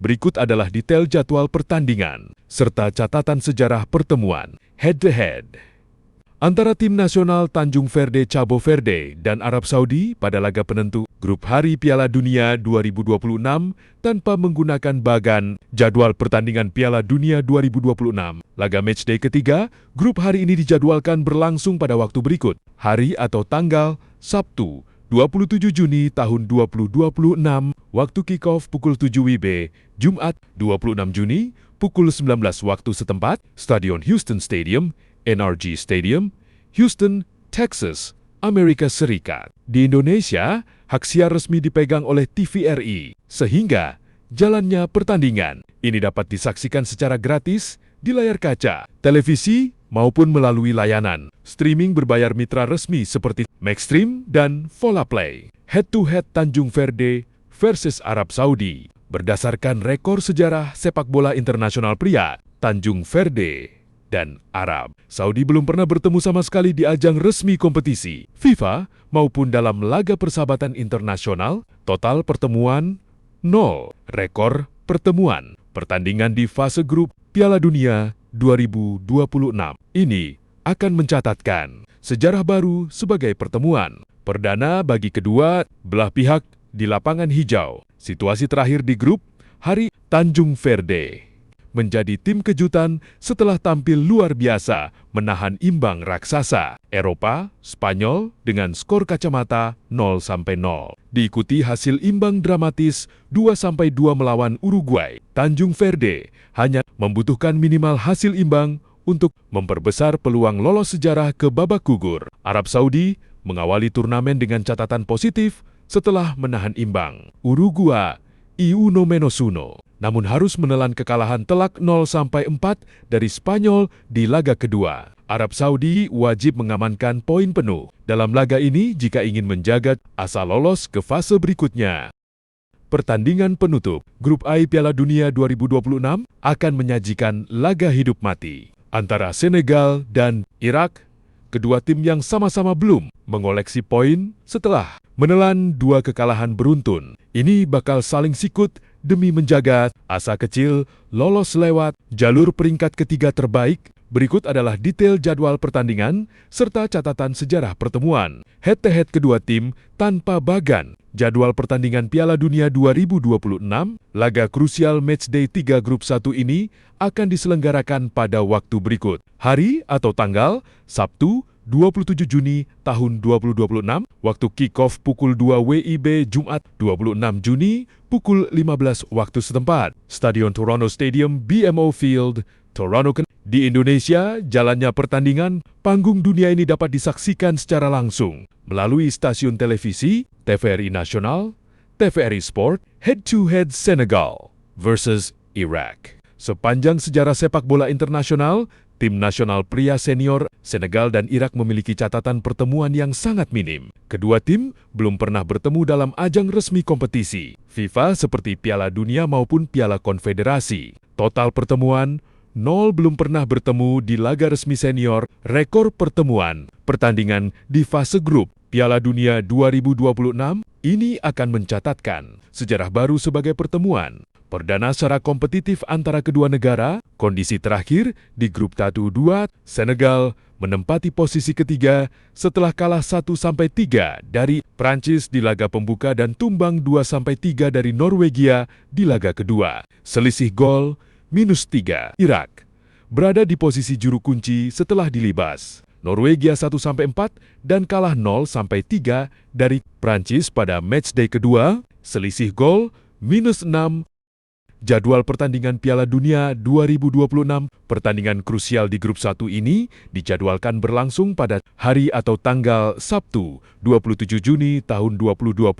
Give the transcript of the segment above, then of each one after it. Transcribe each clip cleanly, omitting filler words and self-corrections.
Berikut adalah detail jadwal pertandingan, serta catatan sejarah pertemuan head-to-head antara tim nasional Tanjung Verde Cabo Verde dan Arab Saudi pada laga penentu Grup Hari Piala Dunia 2026 tanpa menggunakan bagan. Jadwal pertandingan Piala Dunia 2026. Laga matchday ketiga, grup hari ini dijadwalkan berlangsung pada waktu berikut. Hari atau tanggal Sabtu 27 Juni tahun 2026, waktu kick-off pukul 7 WIB, Jumat 26 Juni pukul 19 waktu setempat, Stadion Houston Stadium, NRG Stadium, Houston, Texas, Amerika Serikat. Di Indonesia, hak siar resmi dipegang oleh TVRI, sehingga jalannya pertandingan ini dapat disaksikan secara gratis di layar kaca, televisi, maupun melalui layanan streaming berbayar mitra resmi seperti Maxstream dan Volaplay. Head-to-head Tanjung Verde versus Arab Saudi. Berdasarkan rekor sejarah sepak bola internasional pria, Tanjung Verde dan Arab Saudi belum pernah bertemu sama sekali di ajang resmi kompetisi FIFA maupun dalam laga persahabatan internasional. Total pertemuan 0. Rekor pertemuan pertandingan di fase grup Piala Dunia 2026 ini akan mencatatkan sejarah baru sebagai pertemuan perdana bagi kedua belah pihak di lapangan hijau. Situasi terakhir di grup hari, Tanjung Verde menjadi tim kejutan setelah tampil luar biasa menahan imbang raksasa Eropa, Spanyol dengan skor kacamata 0-0. Diikuti hasil imbang dramatis 2-2 melawan Uruguay. Tanjung Verde hanya membutuhkan minimal hasil imbang untuk memperbesar peluang lolos sejarah ke babak gugur. Arab Saudi mengawali turnamen dengan catatan positif setelah menahan imbang Uruguay I1-1, namun harus menelan kekalahan telak 0-4 dari Spanyol di laga kedua. Arab Saudi wajib mengamankan poin penuh dalam laga ini jika ingin menjaga asa lolos ke fase berikutnya. Pertandingan penutup Grup A Piala Dunia 2026 akan menyajikan laga hidup mati antara Senegal dan Irak, kedua tim yang sama-sama belum mengoleksi poin setelah menelan 2 kekalahan beruntun. Ini bakal saling sikut demi menjaga asa kecil lolos lewat jalur peringkat ketiga terbaik. Berikut adalah detail jadwal pertandingan serta catatan sejarah pertemuan head-to-head kedua tim tanpa bagan. Jadwal pertandingan Piala Dunia 2026, laga krusial matchday 3 grup 1 ini akan diselenggarakan pada waktu berikut. Hari atau tanggal Sabtu 27 Juni tahun 2026, waktu kick-off pukul 2 WIB, Jumat 26 Juni pukul 15 waktu setempat, Stadion Toronto Stadium, BMO Field, Toronto. Di Indonesia, jalannya pertandingan panggung dunia ini dapat disaksikan secara langsung melalui stasiun televisi, TVRI Nasional, TVRI Sport, head-to-head Senegal versus Iraq. Sepanjang sejarah sepak bola internasional, tim nasional pria senior Senegal dan Irak memiliki catatan pertemuan yang sangat minim. Kedua tim belum pernah bertemu dalam ajang resmi kompetisi FIFA seperti Piala Dunia maupun Piala Konfederasi. Total pertemuan 0, belum pernah bertemu di laga resmi senior. Rekor pertemuan pertandingan di fase grup Piala Dunia 2026 ini akan mencatatkan sejarah baru sebagai pertemuan perdana secara kompetitif antara kedua negara. Kondisi terakhir di grup Tatu 2, Senegal menempati posisi ketiga setelah kalah 1-3 dari Prancis di laga pembuka dan tumbang 2-3 dari Norwegia di laga kedua. Selisih gol -3. Irak berada di posisi juru kunci setelah dilibas Norwegia 1-4 dan kalah 0-3 dari Prancis pada matchday kedua. Selisih gol -6. Jadwal pertandingan Piala Dunia 2026, pertandingan krusial di grup 1 ini dijadwalkan berlangsung pada hari atau tanggal Sabtu 27 Juni tahun 2026,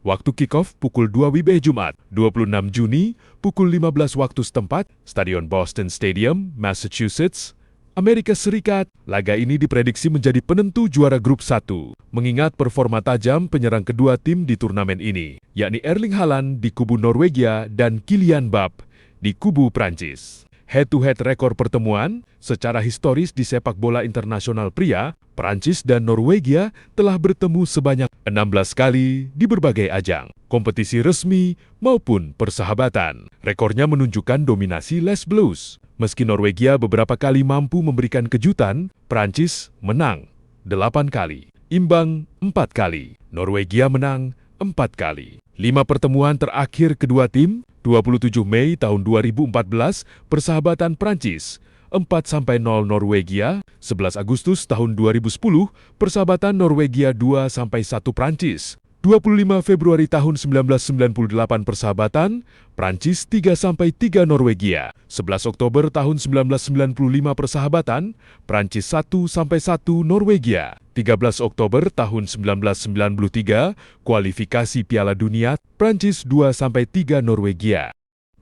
waktu kick-off pukul 2 WIB, Jumat 26 Juni pukul 15 waktu setempat, Stadion Boston Stadium, Massachusetts, Amerika Serikat. Laga ini diprediksi menjadi penentu juara grup 1, mengingat performa tajam penyerang kedua tim di turnamen ini, yakni Erling Haaland di kubu Norwegia dan Kylian Mbappé di kubu Prancis. Head-to-head rekor pertemuan secara historis di sepak bola internasional pria, Prancis dan Norwegia telah bertemu sebanyak 16 kali di berbagai ajang, kompetisi resmi maupun persahabatan. Rekornya menunjukkan dominasi Les Bleus. Meski Norwegia beberapa kali mampu memberikan kejutan, Prancis menang 8 kali, imbang 4 kali. Norwegia menang 4 kali. 5 pertemuan terakhir kedua tim, 27 Mei tahun 2014, persahabatan Prancis, 4-0 Norwegia, 11 Agustus tahun 2010, persahabatan Norwegia 2-1 Prancis, 25 Februari tahun 1998 persahabatan, Prancis 3-3 Norwegia, 11 Oktober tahun 1995 persahabatan, Prancis 1-1 Norwegia, 13 Oktober tahun 1993, kualifikasi Piala Dunia, Prancis 2-3 Norwegia.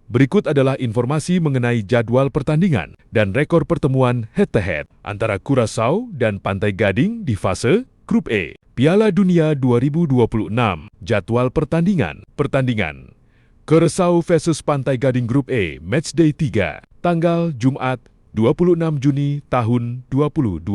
Berikut adalah informasi mengenai jadwal pertandingan dan rekor pertemuan head-to-head antara Curaçao dan Pantai Gading di fase Grup E. Piala Dunia 2026. Jadwal pertandingan. Curaçao vs Pantai Gading Grup E, Matchday 3, tanggal Jumat 26 Juni tahun 2026.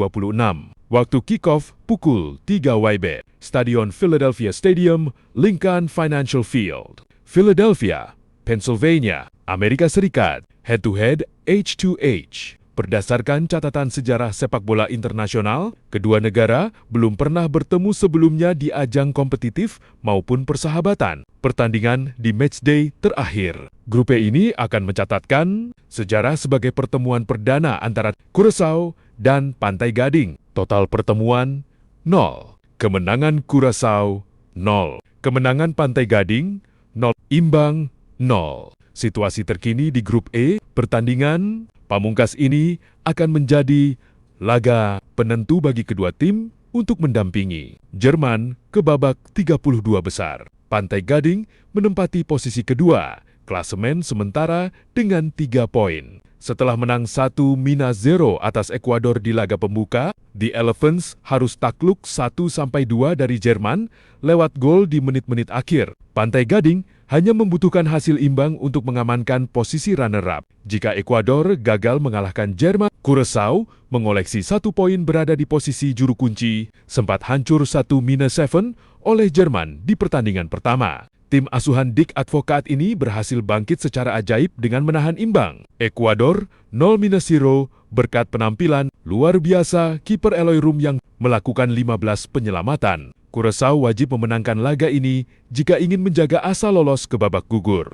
Waktu kick-off pukul 3 WIB. Stadion Philadelphia Stadium, Lincoln Financial Field, Philadelphia, Pennsylvania, Amerika Serikat. Head-to-head H2H. Berdasarkan catatan sejarah sepak bola internasional, kedua negara belum pernah bertemu sebelumnya di ajang kompetitif maupun persahabatan. Pertandingan di matchday terakhir. Grup E ini akan mencatatkan sejarah sebagai pertemuan perdana antara Curaçao dan Pantai Gading. Total pertemuan 0. Kemenangan Curaçao 0. Kemenangan Pantai Gading 0. Imbang 0. Situasi terkini di Grup E, pertandingan pamungkas ini akan menjadi laga penentu bagi kedua tim untuk mendampingi Jerman ke babak 32 besar. Pantai Gading menempati posisi kedua, klasemen sementara dengan 3 poin. Setelah menang 1-0 atas Ekuador di laga pembuka, The Elephants harus takluk 1-2 dari Jerman lewat gol di menit-menit akhir. Pantai Gading hanya membutuhkan hasil imbang untuk mengamankan posisi runner-up. Jika Ekuador gagal mengalahkan Jerman, Curaçao mengoleksi 1 poin berada di posisi juru kunci, sempat hancur 1-7 oleh Jerman di pertandingan pertama. Tim asuhan Dick Advocaat ini berhasil bangkit secara ajaib dengan menahan imbang. Ekuador 0-0 berkat penampilan luar biasa kiper Eloy Room yang melakukan 15 penyelamatan. Curaçao wajib memenangkan laga ini jika ingin menjaga asa lolos ke babak gugur.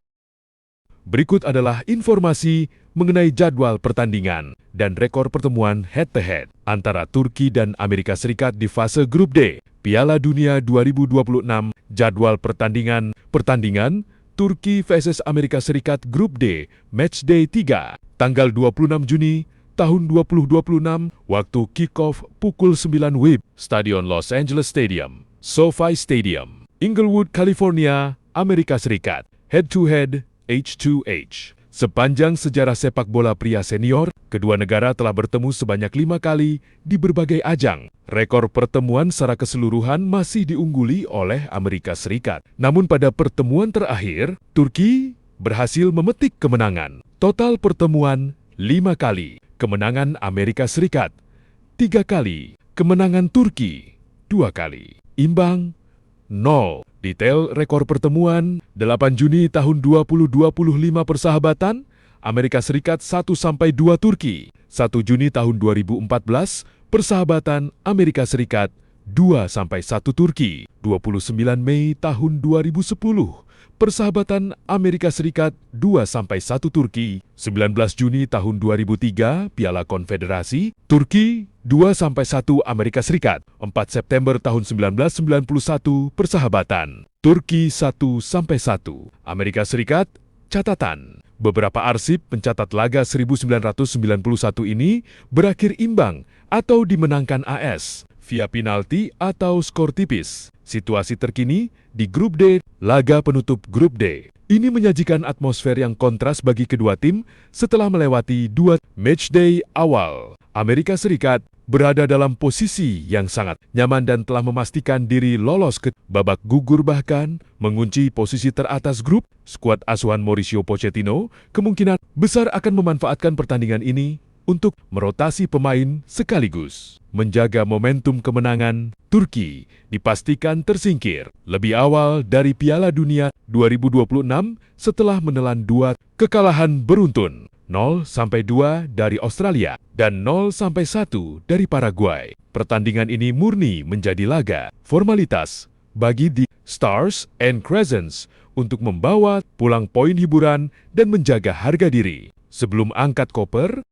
Berikut adalah informasi mengenai jadwal pertandingan dan rekor pertemuan head-to-head antara Turki dan Amerika Serikat di fase Grup D. Piala Dunia 2026. Jadwal pertandingan. Turki vs Amerika Serikat Grup D, Matchday 3, tanggal 26 Juni tahun 2026, waktu kick-off pukul 9 WIB, Stadion Los Angeles Stadium, SoFi Stadium, Inglewood, California, Amerika Serikat. Head-to-head H2H. Sepanjang sejarah sepak bola pria senior, kedua negara telah bertemu sebanyak 5 kali di berbagai ajang. Rekor pertemuan secara keseluruhan masih diungguli oleh Amerika Serikat. Namun pada pertemuan terakhir, Turki berhasil memetik kemenangan. Total pertemuan 5 kali. Kemenangan Amerika Serikat 3 kali. Kemenangan Turki 2 kali. Imbang 0. Detail rekor pertemuan 8 Juni tahun 2025 persahabatan Amerika Serikat 1-2 Turki. 1 Juni tahun 2014 persahabatan Amerika Serikat 2-1 Turki. 29 Mei tahun 2010 persahabatan Amerika Serikat 2-1 Turki. 19 Juni tahun 2003 Piala Konfederasi Turki 2-1 Amerika Serikat. 4 September tahun 1991 persahabatan Turki 1-1 Amerika Serikat. Catatan: beberapa arsip pencatat laga 1991 ini berakhir imbang atau dimenangkan AS via penalti atau skor tipis. Situasi terkini di Grup D, laga penutup Grup D. Ini menyajikan atmosfer yang kontras bagi kedua tim setelah melewati 2 matchday awal. Amerika Serikat berada dalam posisi yang sangat nyaman dan telah memastikan diri lolos ke babak gugur, bahkan mengunci posisi teratas grup. Skuad asuhan Mauricio Pochettino kemungkinan besar akan memanfaatkan pertandingan ini untuk merotasi pemain sekaligus. Menjaga momentum kemenangan, Turki dipastikan tersingkir lebih awal dari Piala Dunia 2026 setelah menelan 2 kekalahan beruntun, 0-2 dari Australia dan 0-1 dari Paraguay. Pertandingan ini murni menjadi laga formalitas bagi The Stars and Crescents untuk membawa pulang poin hiburan dan menjaga harga diri sebelum angkat koper